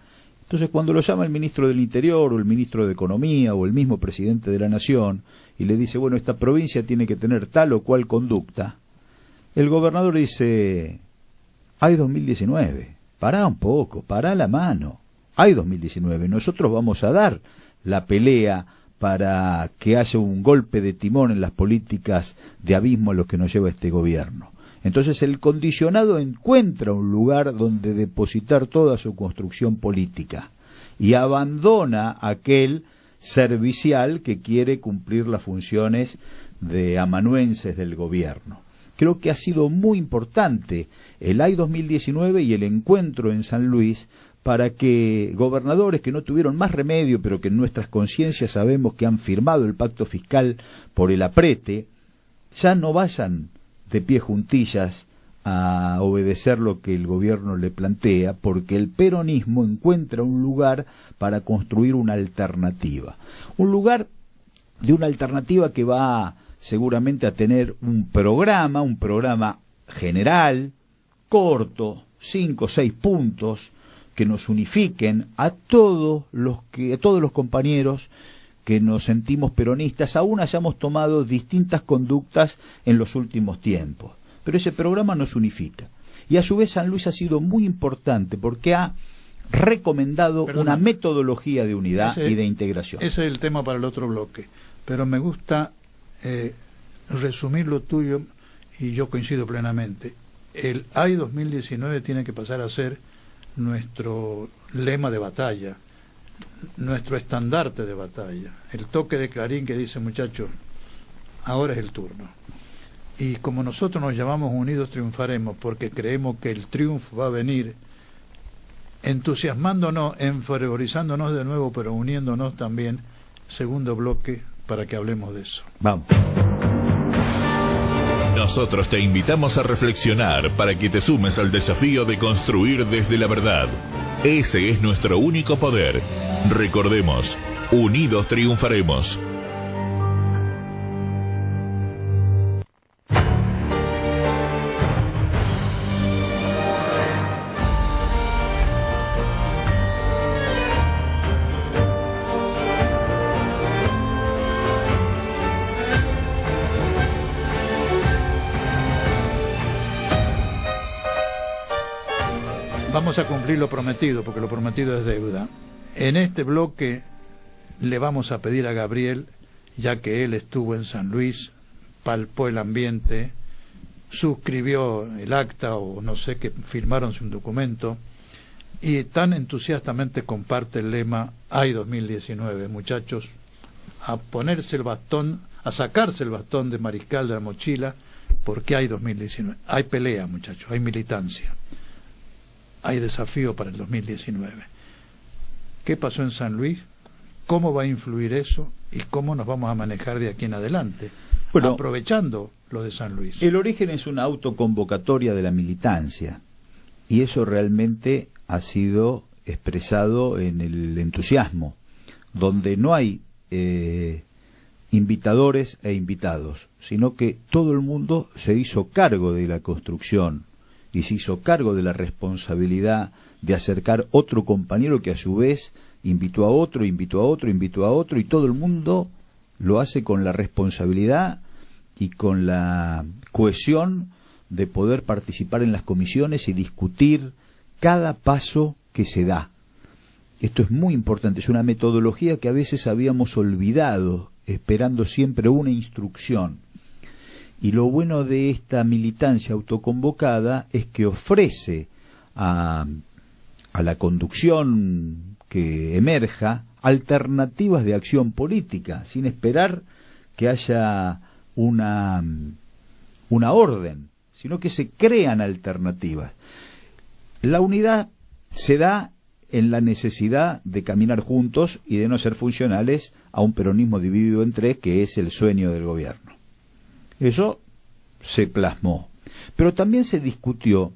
Entonces, cuando lo llama el ministro del Interior o el ministro de Economía o el mismo presidente de la Nación y le dice, bueno, esta provincia tiene que tener tal o cual conducta, el gobernador dice, hay 2019, pará un poco, pará la mano, hay 2019, nosotros vamos a dar la pelea para que haya un golpe de timón en las políticas de abismo a los que nos lleva este gobierno. Entonces el condicionado encuentra un lugar donde depositar toda su construcción política y abandona aquel servicial que quiere cumplir las funciones de amanuenses del gobierno. Creo que ha sido muy importante el AI 2019 y el encuentro en San Luis para que gobernadores que no tuvieron más remedio, pero que en nuestras conciencias sabemos que han firmado el pacto fiscal por el aprete, ya no vayan de pie juntillas a obedecer lo que el gobierno le plantea, porque el peronismo encuentra un lugar para construir una alternativa. Un lugar de una alternativa que va seguramente a tener un programa general, corto, 5 o 6 puntos, que nos unifiquen a todos los compañeros que nos sentimos peronistas, aún hayamos tomado distintas conductas en los últimos tiempos. Pero ese programa nos unifica. Y a su vez San Luis ha sido muy importante porque ha recomendado una metodología de unidad y de integración. Ese es el tema para el otro bloque. Pero me gusta resumir lo tuyo, y yo coincido plenamente. El AI 2019 tiene que pasar a ser nuestro lema de batalla, nuestro estandarte de batalla, el toque de clarín que dice, muchachos, ahora es el turno. Y como nosotros nos llamamos Unidos Triunfaremos, porque creemos que el triunfo va a venir entusiasmándonos, enfervorizándonos de nuevo, pero uniéndonos también. Segundo bloque para que hablemos de eso. Vamos. Nosotros te invitamos a reflexionar para que te sumes al desafío de construir desde la verdad. Ese es nuestro único poder. Recordemos, unidos triunfaremos. Vamos a cumplir lo prometido, porque lo prometido es deuda. En este bloque le vamos a pedir a Gabriel, ya que él estuvo en San Luis, palpó el ambiente, suscribió el acta o no sé, que firmaron un documento, y tan entusiastamente comparte el lema "Hay 2019", muchachos, a ponerse el bastón, a sacarse el bastón de mariscal de la mochila, porque hay 2019. Hay pelea, muchachos, hay militancia. Hay desafío para el 2019. ¿Qué pasó en San Luis? ¿Cómo va a influir eso? ¿Y cómo nos vamos a manejar de aquí en adelante? Bueno, aprovechando lo de San Luis. El origen es una autoconvocatoria de la militancia. Y eso realmente ha sido expresado en el entusiasmo, donde no hay invitadores e invitados, sino que todo el mundo se hizo cargo de la construcción y se hizo cargo de la responsabilidad de acercar otro compañero que a su vez invitó a otro, invitó a otro, invitó a otro, y todo el mundo lo hace con la responsabilidad y con la cohesión de poder participar en las comisiones y discutir cada paso que se da. Esto es muy importante, es una metodología que a veces habíamos olvidado, esperando siempre una instrucción. Y lo bueno de esta militancia autoconvocada es que ofrece a la conducción que emerja alternativas de acción política, sin esperar que haya una orden, sino que se crean alternativas. La unidad se da en la necesidad de caminar juntos y de no ser funcionales a un peronismo dividido en tres, que es el sueño del gobierno. Eso se plasmó, pero también se discutió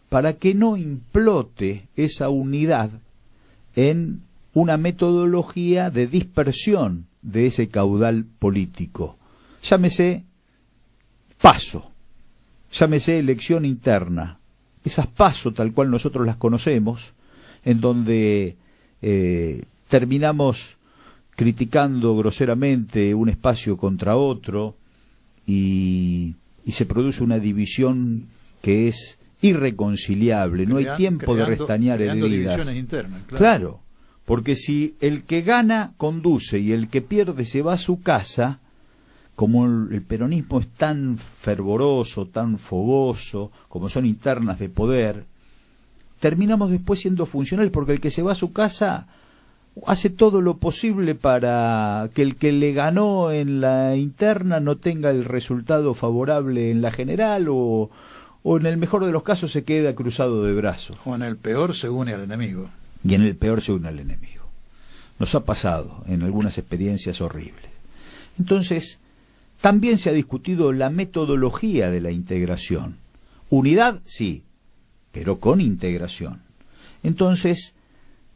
para que no implote esa unidad en una metodología de dispersión de ese caudal político. Llámese PASO, llámese elección interna, esas PASO tal cual nosotros las conocemos, en donde terminamos criticando groseramente un espacio contra otro, y se produce una división que es irreconciliable. No hay tiempo de restañar heridas. Internas, claro, porque si el que gana conduce y el que pierde se va a su casa, como el peronismo es tan fervoroso, tan fogoso, como son internas de poder, terminamos después siendo funcionales, porque el que se va a su casa hace todo lo posible para que el que le ganó en la interna no tenga el resultado favorable en la general, o en el mejor de los casos se queda cruzado de brazos. O en el peor se une al enemigo. Y en el peor se une al enemigo. Nos ha pasado en algunas experiencias horribles. Entonces, también se ha discutido la metodología de la integración. Unidad, sí, pero con integración. Entonces,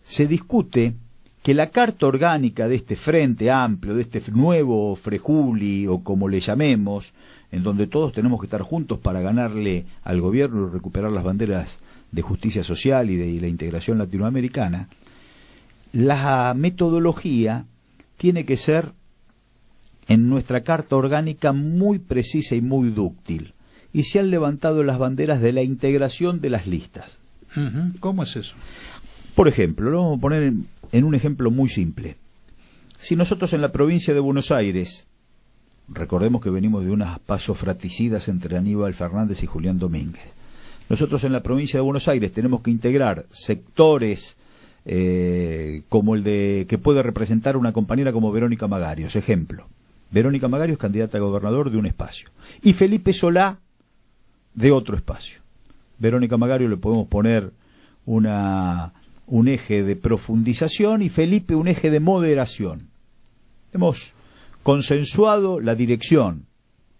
se discute que la carta orgánica de este frente amplio, de este nuevo Frejuli, o como le llamemos, en donde todos tenemos que estar juntos para ganarle al gobierno y recuperar las banderas de justicia social y de la integración latinoamericana, la metodología tiene que ser en nuestra carta orgánica muy precisa y muy dúctil. Y se han levantado las banderas de la integración de las listas. ¿Cómo es eso? Por ejemplo, lo vamos a poner en un ejemplo muy simple. Si nosotros en la provincia de Buenos Aires, recordemos que venimos de unas pasos fratricidas entre Aníbal Fernández y Julián Domínguez, nosotros en la provincia de Buenos Aires tenemos que integrar sectores como el de que puede representar una compañera como Verónica Magarios. Ejemplo, Verónica Magarios, candidata a gobernador de un espacio, y Felipe Solá de otro espacio. Verónica Magarios le podemos poner un eje de profundización y Felipe un eje de moderación. Hemos consensuado la dirección,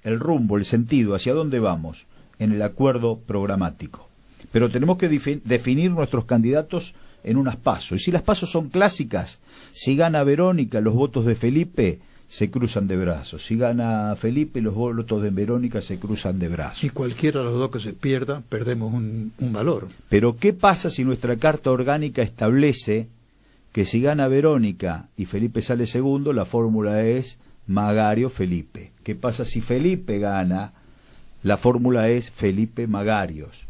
el rumbo, el sentido, hacia dónde vamos en el acuerdo programático. Pero tenemos que definir nuestros candidatos en unas PASO. Y si las PASO son clásicas, si gana Verónica, los votos de Felipe se cruzan de brazos. Si gana Felipe, los votos de Verónica se cruzan de brazos. Y cualquiera de los dos que se pierda, perdemos un valor. Pero ¿qué pasa si nuestra carta orgánica establece que si gana Verónica y Felipe sale segundo, la fórmula es Magario-Felipe? ¿Qué pasa si Felipe gana? La fórmula es Felipe-Magarios.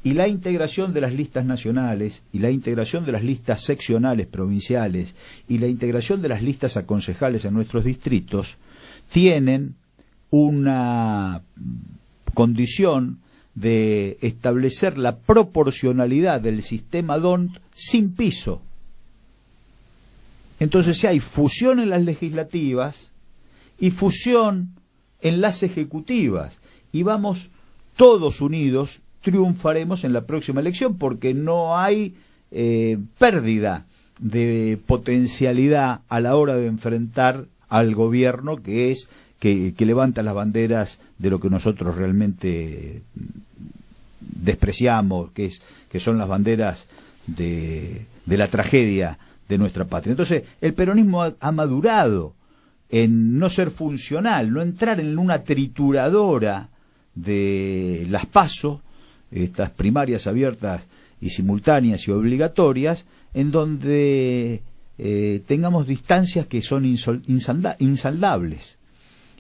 Y la integración de las listas nacionales, y la integración de las listas seccionales provinciales, y la integración de las listas a concejales en nuestros distritos, tienen una condición de establecer la proporcionalidad del sistema DONT sin piso. Entonces, si hay fusión en las legislativas y fusión en las ejecutivas, y vamos todos unidos, triunfaremos en la próxima elección, porque no hay pérdida de potencialidad a la hora de enfrentar al gobierno que levanta las banderas de lo que nosotros realmente despreciamos, que son las banderas de la tragedia de nuestra patria. Entonces, el peronismo ha madurado en no ser funcional, no entrar en una trituradora de las PASO, estas primarias abiertas y simultáneas y obligatorias, en donde tengamos distancias que son insaldables.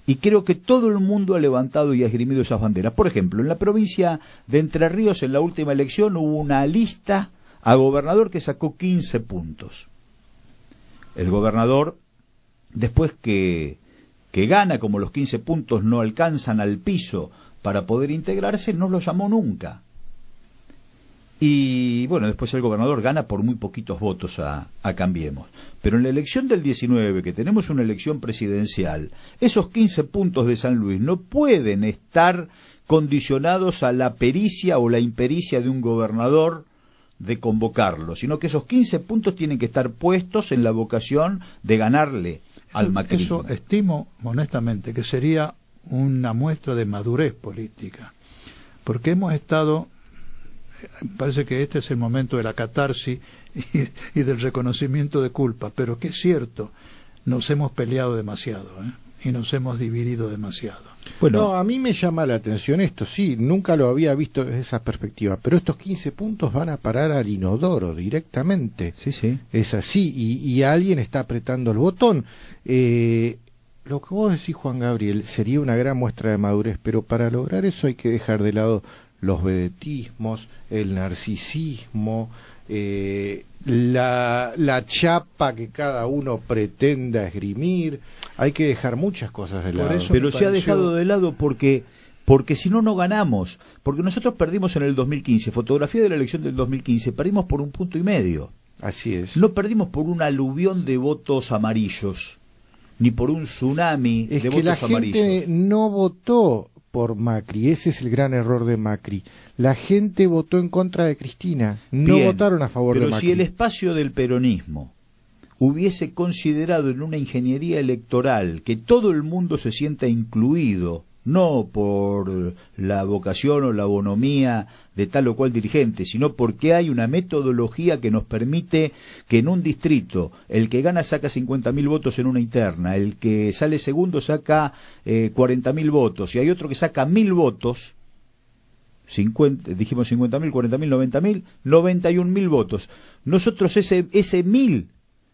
Y creo que todo el mundo ha levantado y ha esgrimido esas banderas. Por ejemplo, en la provincia de Entre Ríos, en la última elección, hubo una lista a gobernador que sacó 15 puntos. El gobernador, después que gana, como los 15 puntos no alcanzan al piso para poder integrarse, no lo llamó nunca. Y bueno, después el gobernador gana por muy poquitos votos a Cambiemos. Pero en la elección del 19, que tenemos una elección presidencial, esos 15 puntos de San Luis no pueden estar condicionados a la pericia o la impericia de un gobernador de convocarlo, sino que esos 15 puntos tienen que estar puestos en la vocación de ganarle al macrismo. Eso estimo honestamente que sería una muestra de madurez política, porque hemos estado, parece que este es el momento de la catarsis y del reconocimiento de culpa, pero que es cierto, nos hemos peleado demasiado, y nos hemos dividido demasiado. Bueno, no, a mí me llama la atención esto, sí, nunca lo había visto desde esa perspectiva, pero estos 15 puntos van a parar al inodoro directamente. Sí, sí. Es así, y alguien está apretando el botón. Lo que vos decís, Juan Gabriel, sería una gran muestra de madurez, pero para lograr eso hay que dejar de lado los vedetismos, el narcisismo, la chapa que cada uno pretenda esgrimir. Hay que dejar muchas cosas de lado. Pero se ha dejado de lado porque si no, no ganamos. Porque nosotros perdimos en el 2015, fotografía de la elección del 2015, perdimos por 1,5 puntos. Así es. No perdimos por un aluvión de votos amarillos, ni por un tsunami de votos amarillos. Es que la gente no votó por Macri, ese es el gran error de Macri. La gente votó en contra de Cristina, no votaron a favor de Macri. Pero si el espacio del peronismo hubiese considerado en una ingeniería electoral que todo el mundo se sienta incluido, no por la vocación o la bonomía de tal o cual dirigente, sino porque hay una metodología que nos permite que en un distrito el que gana saca 50.000 votos en una interna, el que sale segundo saca 40.000 votos, y hay otro que saca 1.000 votos, dijimos 50.000, 40.000, 90.000, 91.000 votos. Nosotros ese 1.000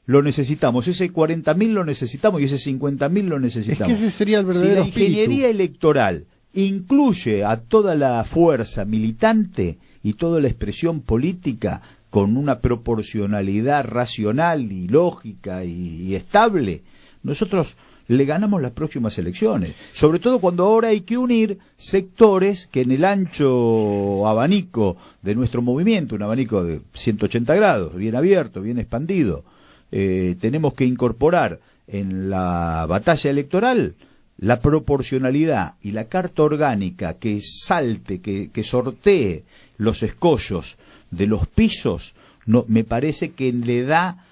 lo necesitamos, ese 40.000 lo necesitamos y ese 50.000 lo necesitamos. Es que ese sería el verdadero espíritu. Si la ingeniería electoral incluye a toda la fuerza militante y toda la expresión política con una proporcionalidad racional y lógica y estable, nosotros le ganamos las próximas elecciones. Sobre todo cuando ahora hay que unir sectores que en el ancho abanico de nuestro movimiento, un abanico de 180 grados, bien abierto, bien expandido, tenemos que incorporar en la batalla electoral la proporcionalidad y la carta orgánica que salte, que sortee los escollos de los pisos. No, me parece que le da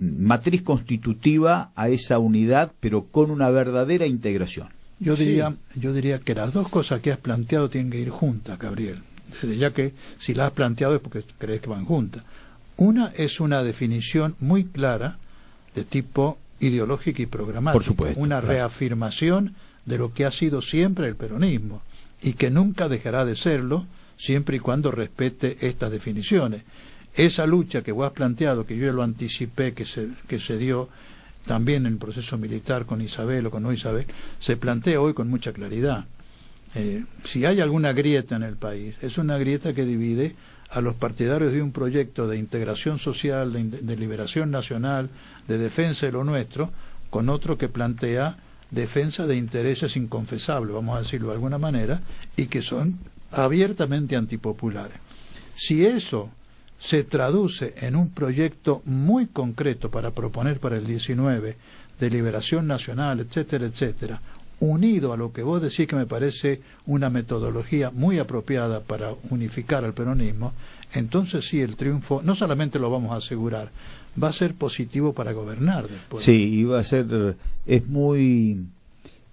matriz constitutiva a esa unidad, pero con una verdadera integración. Yo diría que las dos cosas que has planteado tienen que ir juntas, Gabriel. Desde ya que si las has planteado es porque crees que van juntas. Una es una definición muy clara de tipo ideológica y programática. Por supuesto, una claro. reafirmación de lo que ha sido siempre el peronismo y que nunca dejará de serlo siempre y cuando respete estas definiciones. Esa lucha que vos has planteado, que yo ya lo anticipé, que se dio también en el proceso militar con Isabel o con no Isabel, se plantea hoy con mucha claridad. Si hay alguna grieta en el país, es una grieta que divide a los partidarios de un proyecto de integración social, de liberación nacional, de defensa de lo nuestro, con otro que plantea defensa de intereses inconfesables, vamos a decirlo de alguna manera, y que son abiertamente antipopulares. Si eso se traduce en un proyecto muy concreto para proponer para el 19 de liberación nacional, etcétera, etcétera, unido a lo que vos decís que me parece una metodología muy apropiada para unificar al peronismo, entonces sí, el triunfo no solamente lo vamos a asegurar, va a ser positivo para gobernar después. Sí, y va a ser, es muy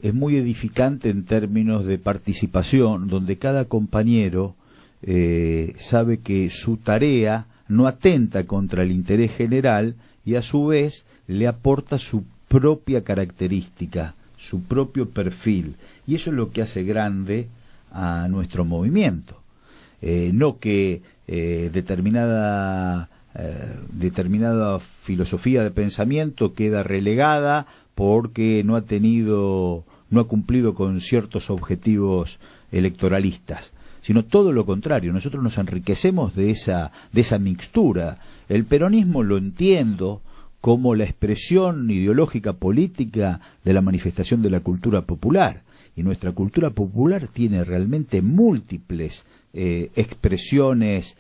edificante en términos de participación, donde cada compañero sabe que su tarea no atenta contra el interés general y a su vez le aporta su propia característica, su propio perfil, y eso es lo que hace grande a nuestro movimiento. No que determinada filosofía de pensamiento queda relegada porque no ha cumplido con ciertos objetivos electoralistas, sino todo lo contrario. Nosotros nos enriquecemos de esa mixtura. El peronismo lo entiendo como la expresión ideológica política de la manifestación de la cultura popular, y nuestra cultura popular tiene realmente múltiples expresiones,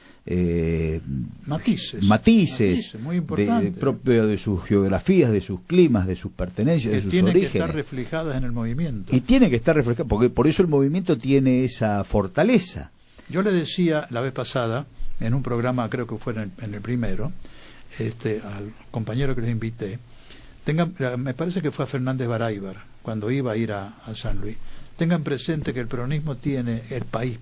matices muy importantes, propio de sus geografías, de sus climas, de sus pertenencias, de sus orígenes. Tienen que estar reflejadas en el movimiento. Y tienen que estar reflejadas, porque por eso el movimiento tiene esa fortaleza. Yo le decía la vez pasada, en un programa, creo que fue en el primero, al compañero que les invité, me parece que fue a Fernández Baráibar, cuando iba a ir a San Luis, tengan presente que el país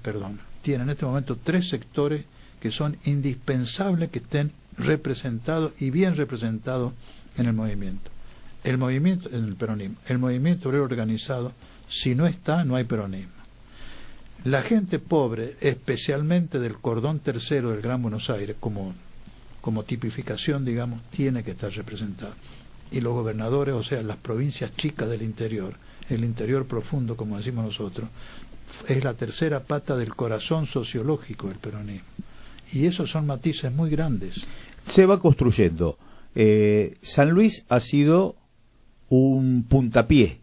tiene en este momento 3 sectores que son indispensables que estén representados y bien representados en el movimiento. En el peronismo. El movimiento obrero organizado, si no está, no hay peronismo. La gente pobre, especialmente del cordón tercero del Gran Buenos Aires, como tipificación, digamos, tiene que estar representada. Y los gobernadores, o sea, las provincias chicas del interior, el interior profundo, como decimos nosotros, es la tercera pata del corazón sociológico del peronismo. Y esos son matices muy grandes. Se va construyendo. San Luis ha sido un puntapié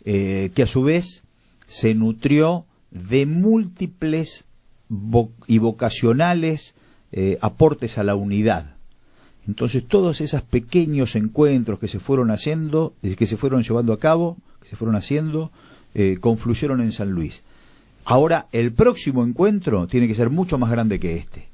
que a su vez se nutrió de múltiples y vocacionales aportes a la unidad. Entonces todos esos pequeños encuentros que se fueron haciendo, que se fueron llevando a cabo, que se fueron haciendo, confluyeron en San Luis. Ahora el próximo encuentro tiene que ser mucho más grande que este,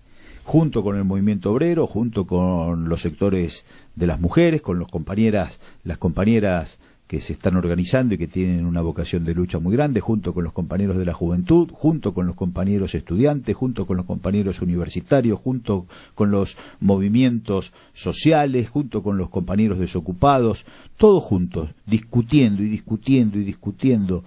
junto con el movimiento obrero, junto con los sectores de las mujeres, con las compañeras que se están organizando y que tienen una vocación de lucha muy grande, junto con los compañeros de la juventud, junto con los compañeros estudiantes, junto con los compañeros universitarios, junto con los movimientos sociales, junto con los compañeros desocupados, todos juntos, discutiendo y discutiendo y discutiendo.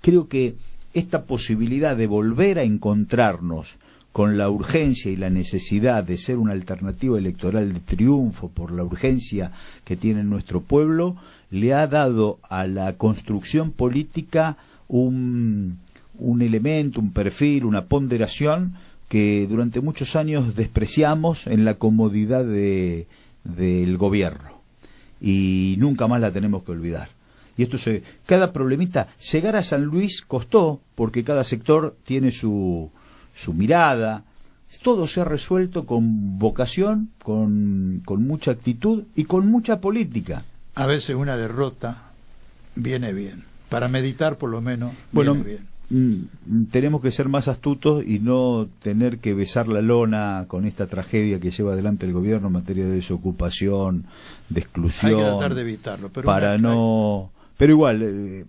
Creo que esta posibilidad de volver a encontrarnos con la urgencia y la necesidad de ser una alternativa electoral de triunfo por la urgencia que tiene nuestro pueblo, le ha dado a la construcción política un elemento, un perfil, una ponderación que durante muchos años despreciamos en la comodidad del gobierno, y nunca más la tenemos que olvidar. Y esto cada problemita, llegar a San Luis costó, porque cada sector tiene su mirada. Todo se ha resuelto con vocación, con mucha actitud y con mucha política. A veces una derrota viene bien, para meditar por lo menos viene bien. Tenemos que ser más astutos y no tener que besar la lona con esta tragedia que lleva adelante el gobierno en materia de desocupación, de exclusión. Hay que tratar de evitarlo, pero pero igual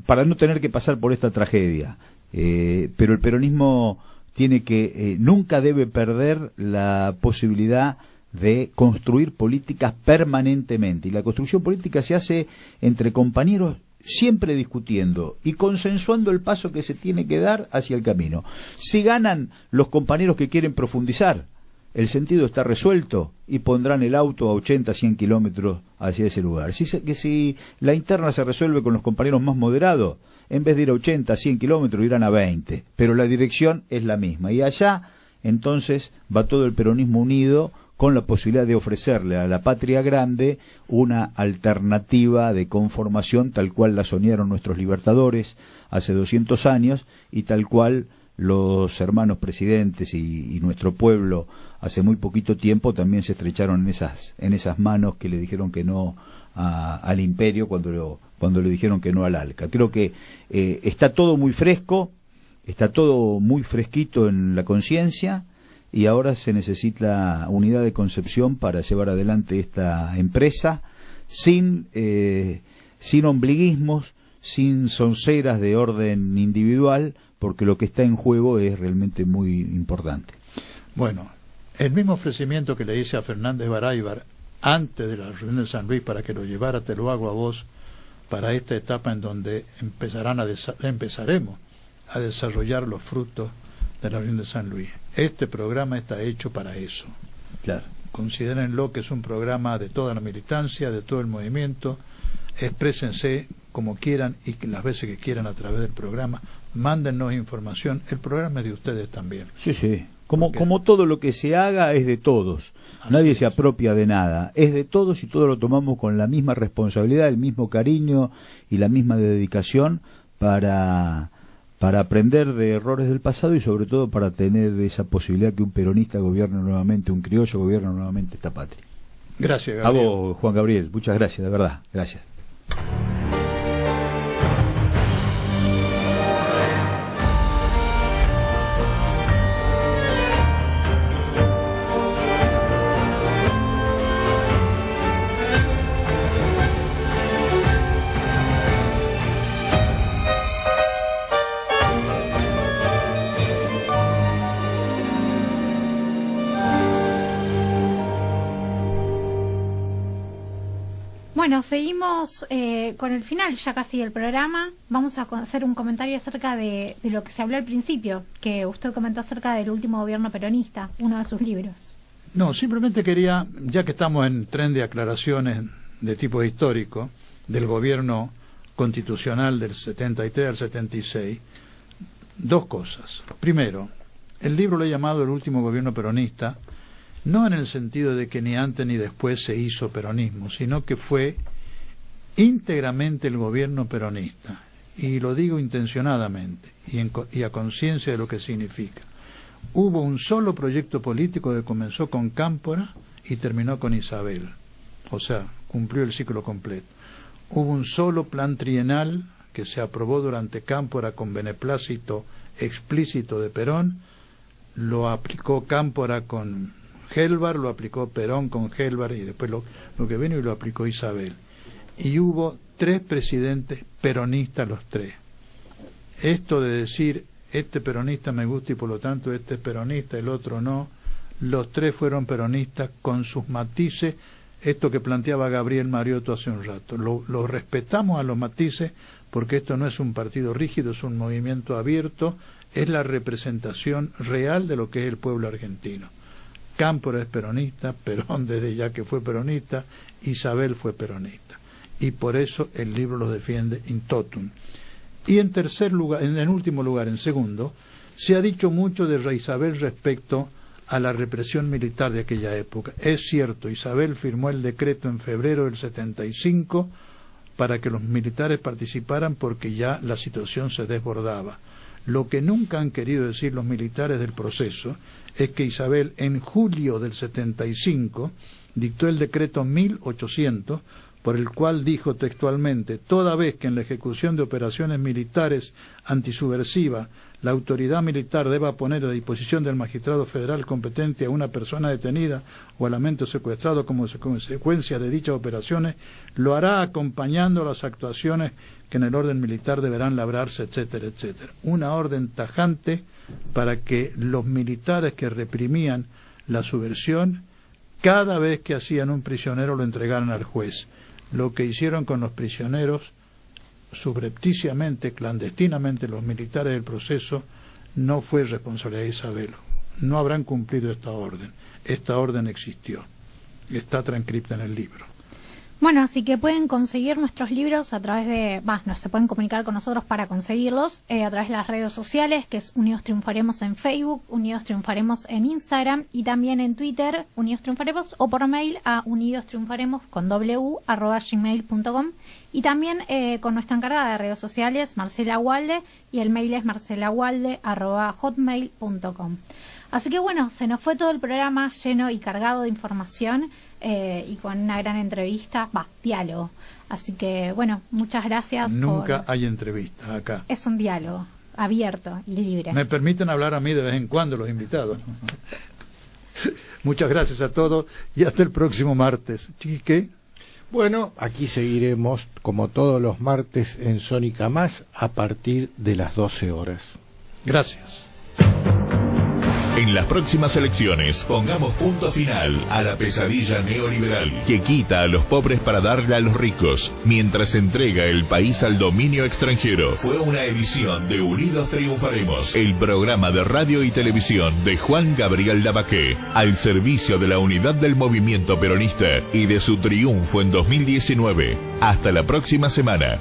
para no tener que pasar por esta tragedia. Pero el peronismo tiene que, nunca debe perder la posibilidad de construir políticas permanentemente, y la construcción política se hace entre compañeros, siempre discutiendo y consensuando el paso que se tiene que dar hacia el camino. Si ganan los compañeros que quieren profundizar, el sentido está resuelto y pondrán el auto a 80, 100 kilómetros hacia ese lugar. Si la interna se resuelve con los compañeros más moderados, en vez de ir a 80, 100 kilómetros, irán a 20, pero la dirección es la misma. Y allá, entonces, va todo el peronismo unido, con la posibilidad de ofrecerle a la patria grande una alternativa de conformación tal cual la soñaron nuestros libertadores hace 200 años y tal cual los hermanos presidentes y nuestro pueblo hace muy poquito tiempo también se estrecharon en esas manos que le dijeron que no al imperio cuando le dijeron que no al ALCA. Creo que está todo muy fresco, está todo muy fresquito en la conciencia, y ahora se necesita unidad de concepción para llevar adelante esta empresa sin ombliguismos, sin sonceras de orden individual, porque lo que está en juego es realmente muy importante. Bueno, el mismo ofrecimiento que le hice a Fernández Baráibar antes de la reunión de San Luis para que lo llevara, te lo hago a vos para esta etapa en donde empezaremos a desarrollar los frutos de la reunión de San Luis. Este programa está hecho para eso. Claro. Considérenlo que es un programa de toda la militancia, de todo el movimiento. Exprésense como quieran y las veces que quieran a través del programa. Mándennos información. El programa es de ustedes también. Sí, sí. Como todo lo que se haga es de todos. Nadie se apropia de nada. Es de todos y todos lo tomamos con la misma responsabilidad, el mismo cariño y la misma dedicación para aprender de errores del pasado y sobre todo para tener esa posibilidad que un peronista gobierne nuevamente, un criollo gobierne nuevamente esta patria. Gracias, Gabriel. A vos, Juan Gabriel, muchas gracias, de verdad, gracias. Bueno, seguimos con el final ya casi del programa. Vamos a hacer un comentario acerca de lo que se habló al principio, que usted comentó acerca del último gobierno peronista, uno de sus libros. No, simplemente quería, ya que estamos en tren de aclaraciones de tipo histórico, del gobierno constitucional del 73 al 76, dos cosas. Primero, el libro lo he llamado El último gobierno peronista, no en el sentido de que ni antes ni después se hizo peronismo, sino que fue íntegramente el gobierno peronista, y lo digo intencionadamente y a conciencia de lo que significa. Hubo un solo proyecto político que comenzó con Cámpora y terminó con Isabel, o sea, cumplió el ciclo completo. Hubo un solo plan trienal que se aprobó durante Cámpora con beneplácito explícito de Perón, lo aplicó Cámpora con Gelbar, lo aplicó Perón con Gelbar y después lo que vino y lo aplicó Isabel. Y hubo 3 presidentes peronistas los 3. Esto de decir, este peronista me gusta y por lo tanto este es peronista, el otro no, los 3 fueron peronistas con sus matices, esto que planteaba Gabriel Mariotto hace un rato. Lo respetamos a los matices porque esto no es un partido rígido, es un movimiento abierto, es la representación real de lo que es el pueblo argentino. Cámpora es peronista, Perón desde ya que fue peronista, Isabel fue peronista. Y por eso el libro los defiende in totum. Y en tercer lugar, en último lugar, en segundo, se ha dicho mucho de Rey Isabel respecto a la represión militar de aquella época. Es cierto, Isabel firmó el decreto en febrero del 75 para que los militares participaran porque ya la situación se desbordaba. Lo que nunca han querido decir los militares del proceso es que Isabel en julio del 75 dictó el decreto 1800 por el cual dijo textualmente: toda vez que en la ejecución de operaciones militares antisubversivas la autoridad militar deba poner a disposición del magistrado federal competente a una persona detenida o elemento secuestrado como consecuencia de dichas operaciones, lo hará acompañando las actuaciones que en el orden militar deberán labrarse, etcétera, etcétera. Una orden tajante para que los militares que reprimían la subversión, cada vez que hacían un prisionero lo entregaran al juez. Lo que hicieron con los prisioneros, subrepticiamente, clandestinamente, los militares del proceso, no fue responsabilidad de Isabelo. No habrán cumplido esta orden. Esta orden existió. Está transcripta en el libro. Bueno, así que pueden conseguir nuestros libros a través de... no, se pueden comunicar con nosotros para conseguirlos a través de las redes sociales, que es Unidos Triunfaremos en Facebook, Unidos Triunfaremos en Instagram y también en Twitter, Unidos Triunfaremos, o por mail a unidostriunfaremos@gmail.com, y también con nuestra encargada de redes sociales, Marcela Walde, y el mail es marcelawalde@hotmail.com. Así que bueno, se nos fue todo el programa lleno y cargado de información y con una gran entrevista, diálogo. Así que bueno, muchas gracias. Nunca hay entrevistas acá. Es un diálogo abierto y libre. Me permiten hablar a mí de vez en cuando los invitados. Muchas gracias a todos y hasta el próximo martes. Chique. Bueno, aquí seguiremos como todos los martes en Sónica Más a partir de las 12 horas. Gracias. En las próximas elecciones, pongamos punto final a la pesadilla neoliberal que quita a los pobres para darle a los ricos, mientras entrega el país al dominio extranjero. Fue una edición de Unidos Triunfaremos, el programa de radio y televisión de Juan Gabriel Lavaqué, al servicio de la unidad del movimiento peronista y de su triunfo en 2019. Hasta la próxima semana.